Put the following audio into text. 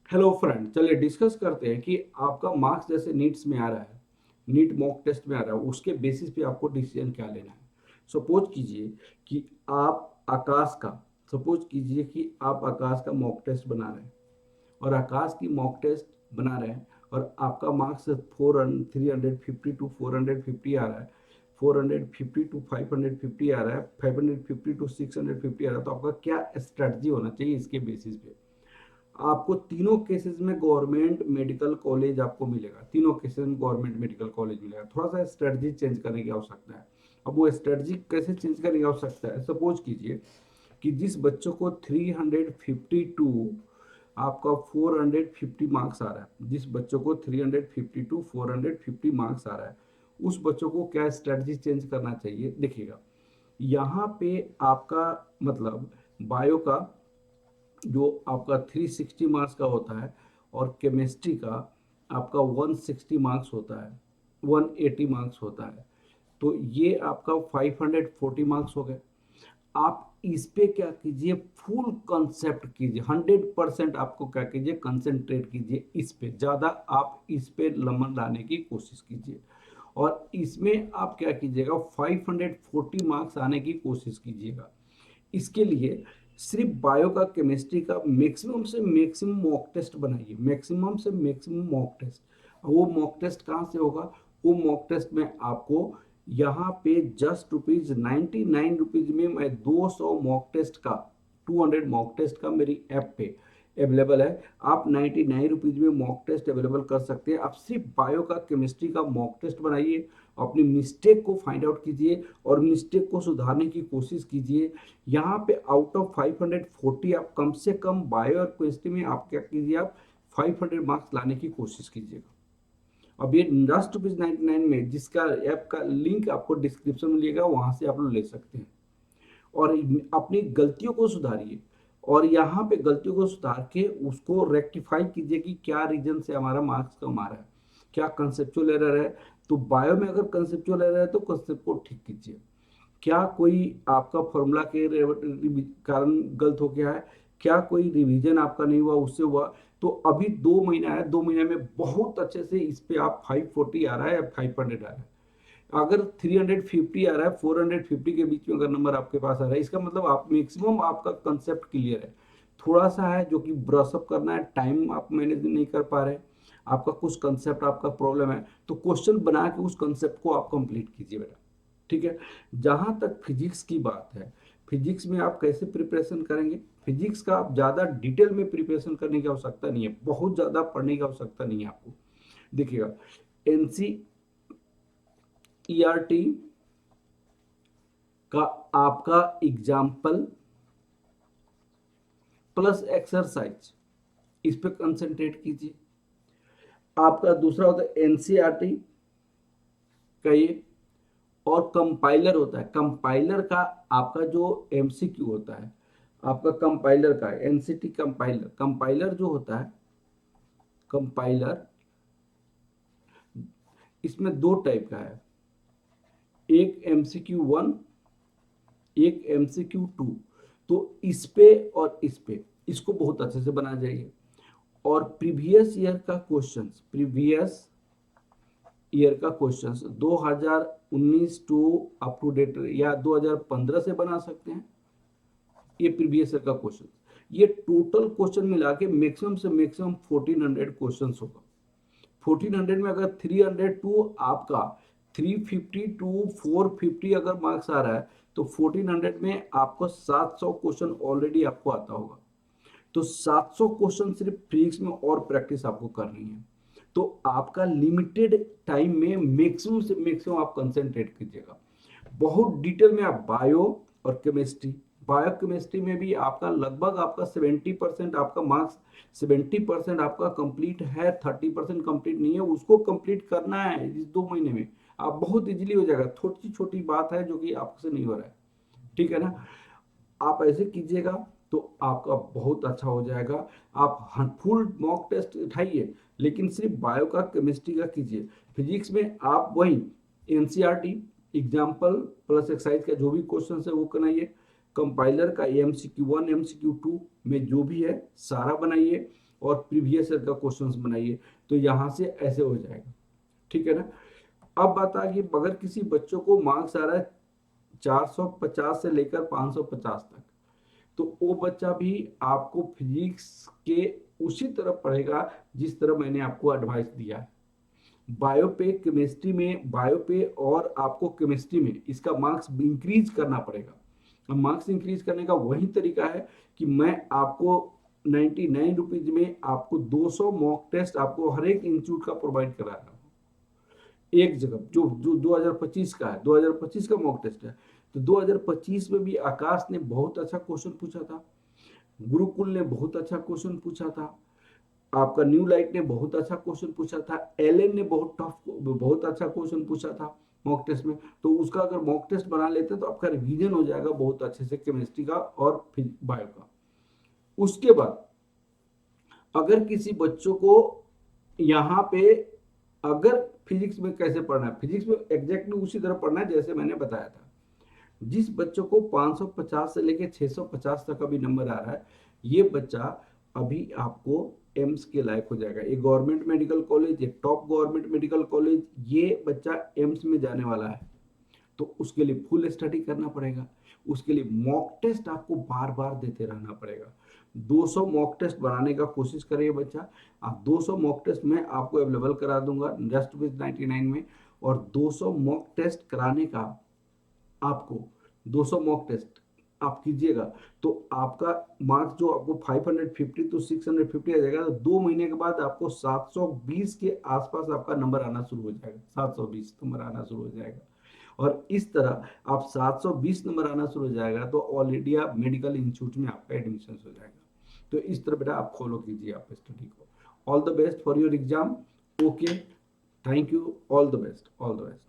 Hello friend, चलिए discuss करते हैं कि आपका मार्क्स जैसे नीट्स में आ रहा है, नीट मॉक टेस्ट में आ रहा है, उसके बेसिस पे आपको डिसीजन क्या लेना है। सपोज कीजिए कि आप आकाश का सपोज कीजिए कि आप आकाश का मॉक टेस्ट बना रहे हैं और आकाश की मॉक टेस्ट बना रहे हैं और आपका मार्क्स 350 टू 450 आ रहा है, 450 टू 550 आ रहा है, 550 टू 650 आ रहा है। तो आपका क्या स्ट्रेटजी होना चाहिए इसके बेसिस पे। आपको तीनों केसेस में गवर्नमेंट मेडिकल कॉलेज आपको मिलेगा, तीनों केसेस में गवर्नमेंट मेडिकल कॉलेज मिलेगा। थोड़ा सा स्ट्रेटजी चेंज करने की आवश्यकता है। अब वो स्ट्रेटजी कैसे चेंज करने की आवश्यकता है, सपोज कीजिए कि जिस बच्चों को 352 आपका 450 मार्क्स आ रहा है, जिस बच्चों को 352 450 मार्क्स आ रहा है, उस बच्चों को क्या स्ट्रेटजी चेंज करना चाहिए। देखिएगा, यहाँ पे आपका मतलब बायो का जो आपका 360 मार्क्स का होता है और केमिस्ट्री का आपका 160 मार्क्स होता है, 180 मार्क्स होता है। तो ये आपका 540 मार्क्स हो गए। आप इस पे क्या कीजिए, फुल कंसेप्ट कीजिए, 100% आपको क्या कीजिए, कंसंट्रेट कीजिए इस पे, ज़्यादा आप इस पे लमन लाने की कोशिश कीजिए। और इसमें आप क्या कीजिएगा, 540 मार्क्स आने की कोशिश कीजिएगा। इसके लिए सिर्फ बायो का केमिस्ट्री का मैक्सिमम से मैक्सिमम मॉक टेस्ट बनाइए, मैक्सिमम से मैक्सिमम मॉक टेस्ट। वो मॉक टेस्ट कहाँ से होगा, वो मॉक टेस्ट में आपको यहाँ पे जस्ट ₹99 में मैं 200 मॉक टेस्ट का 200 मॉक टेस्ट का मेरी ऐप पे अवेलेबल है। आप ₹99 में मॉक टेस्ट अवेलेबल कर सकते हैं। आप सिर्फ बायो का केमिस्ट्री का मॉक टेस्ट बनाइए, अपनी मिस्टेक को फाइंड आउट कीजिए और मिस्टेक को सुधारने की कोशिश कीजिए। यहाँ पे आउट ऑफ 540 आप कम से कम बायो और केमिस्ट्री में आप क्या कीजिए, आप 500 मार्क्स लाने की कोशिश कीजिएगा। अब ये जस्ट ₹99 में, जिसका ऐप का लिंक आपको डिस्क्रिप्शन में मिलेगा, वहां से आप लोग ले सकते हैं। और अपनी गलतियों को सुधारिए और यहाँ पे गलतियों को सुधार के उसको रेक्टिफाई कीजिए कि क्या रीजन से हमारा मार्क्स कम आ रहा है, क्या कंसेप्चुअल एरर है। तो बायो में अगर कंसेप्चुअल एरर है तो कंसेप्ट को ठीक कीजिए। क्या कोई आपका फॉर्मूला के कारण गलत हो गया है, क्या कोई रिवीजन आपका नहीं हुआ, उससे हुआ। तो अभी 2 महीना है, 2 महीने में बहुत अच्छे से इस पे आप 540 आ रहा है या 500 आ रहा है। अगर 350 आ रहा है, 450 के बीच में अगर नंबर आपके पास आ रहा है, इसका मतलब आप मैक्सिमम आपका कंसेप्ट क्लियर है। थोड़ा सा है जो कि ब्रशअप करना है, टाइम आप मैनेज नहीं कर पा रहे, आपका कुछ कंसेप्ट आपका प्रॉब्लम है, तो क्वेश्चन बना के उस कंसेप्ट को आप कंप्लीट कीजिए बेटा। ठीक है। जहाँ तक फिजिक्स की बात है, फिजिक्स में आप कैसे प्रिपरेशन करेंगे, फिजिक्स का आप ज़्यादा डिटेल में प्रिपरेशन करने की आवश्यकता नहीं है, बहुत ज़्यादा पढ़ने की आवश्यकता नहीं है आपको। देखिएगा, एनसीईआरटी का आपका एग्जाम्पल प्लस एक्सरसाइज, इस पे कंसंट्रेट कीजिए। आपका दूसरा होता है एनसीईआरटी का ये, और कंपाइलर होता है, कंपाइलर का आपका जो एमसीक्यू होता है, आपका कंपाइलर का एनसीटी कंपाइलर, कंपाइलर जो होता है, कंपाइलर इसमें दो टाइप का है, एक एमसीक्यू 1, एक एमसीक्यू 2। तो इस पे और इस पे इसको बहुत अच्छे से बना जाइए। और प्रीवियस ईयर का क्वेश्चंस, प्रीवियस ईयर का questions 2019 to up to date या 2015 से बना सकते हैं। ये प्रीवियस ईयर का क्वेश्चन, ये टोटल क्वेश्चन मिला के मैक्सिमम से मैक्सिमम 1400 क्वेश्चन होगा। 1400 में अगर 300 टू आपका 350 टू 450 अगर मार्क्स आ रहा है, तो 1400 में आपको 700 क्वेश्चन ऑलरेडी आपको आता होगा। तो 700 क्वेश्चन सिर्फ फिजिक्स में और प्रैक्टिस आपको करनी है। तो आपका लिमिटेड टाइम में मैक्सिमम से मैक्सिमम आप कंसंट्रेट कीजिएगा। बहुत डिटेल में आप बायो और केमिस्ट्री, बायो केमिस्ट्री में भी आपका लगभग आपका 70% आपका मार्क्स, 70% आपका कंप्लीट है, 30% कंप्लीट नहीं है, उसको कंप्लीट करना है इस 2 महीने में। आप बहुत इजीली हो जाएगा, छोटी छोटी बात है जो कि आपसे नहीं हो रहा है। ठीक है ना। आप ऐसे कीजिएगा तो आपका बहुत अच्छा हो जाएगा। आप फुल मॉक टेस्ट उठाइए, लेकिन सिर्फ बायो का केमिस्ट्री का कीजिए। फिजिक्स में आप वही एनसीईआरटी एग्जाम्पल प्लस एक्सरसाइज का जो भी क्वेश्चन है वो बनाइए। कंपाइलर का MCQ1 MCQ2 में जो भी है सारा बनाइए और प्रीवियस ईयर का क्वेश्चंस बनाइए, तो यहाँ से ऐसे हो जाएगा। ठीक है ना। अब बात आ गई, अगर किसी बच्चों को मार्क्स आ रहा है 450 से लेकर 550 तक, तो वो बच्चा भी आपको फिजिक्स के उसी तरह पढ़ेगा जिस तरह मैंने आपको एडवाइस दिया है। बायो पे केमिस्ट्री में, बायो पे और आपको केमिस्ट्री में इसका मार्क्स इंक्रीज करना पड़ेगा। मार्क्स इंक्रीज करने का वही तरीका है कि मैं आपको 99 रुपीज में आपको 200 मॉक टेस्ट आपको हर एक इंस्टीट्यूट का प्रोवाइड करा रहा हूँ एक जगह। जो जो 2025 का है, 2025 का मॉक टेस्ट है, तो 2025 में भी आकाश ने बहुत अच्छा क्वेश्चन पूछा था, गुरुकुल ने बहुत अच्छा क्वेश्चन पूछा था, आपका न्यू लाइट ने बहुत अच्छा क्वेश्चन पूछा था, एलएन ने बहुत अच्छा क्वेश्चन पूछा था मॉक टेस्ट में। तो उसका अगर मॉक टेस्ट बना लेते हैं तो आपका रिवीजन हो जाएगा बहुत अच्छे से केमिस्ट्री का और बायो का। उसके बाद अगर किसी बच्चों को यहाँ पे अगर फिजिक्स में कैसे पढ़ना है, फिजिक्स में एग्जैक्टली उसी तरह पढ़ना है जैसे मैंने बताया था। जिस बच्चों को 550 से लेकर 650 तक अभी नंबर आ रहा है, ये बच्चा अभी आपको एम्स के लायक हो जाएगा। ये गवर्नमेंट मेडिकल कॉलेज, ये टॉप गवर्नमेंट मेडिकल कॉलेज, ये बच्चा एम्स में जाने वाला है। तो उसके लिए फुल स्टडी करना पड़ेगा, उसके लिए मॉक टेस्ट आपको बार बार देते रहना पड़ेगा। 200 मॉक टेस्ट बनाने का कोशिश करिए बच्चा। आप 200 मॉक टेस्ट मैं आपको अवेलेबल करा दूंगा जस्ट विद 99 में। और 200 मॉक टेस्ट कराने का आपको 200 मॉक टेस्ट आप कीजिएगा तो आपका मार्क्स जो आपको 550 to 650 आ जाएगा। तो 2 महीने के बाद आपको 720 के आसपास आपका नंबर आना शुरू हो जाएगा, 720 नंबर आना शुरू हो जाएगा। और इस तरह आप 720 नंबर आना शुरू हो जाएगा तो ऑल इंडिया मेडिकल इंस्टीट्यूट में आपका एडमिशन हो जाएगा। तो इस तरह बेटा आप फॉलो कीजिए आप स्टडी को। All the best for your exam. Okay, thank you, all the best, all the best.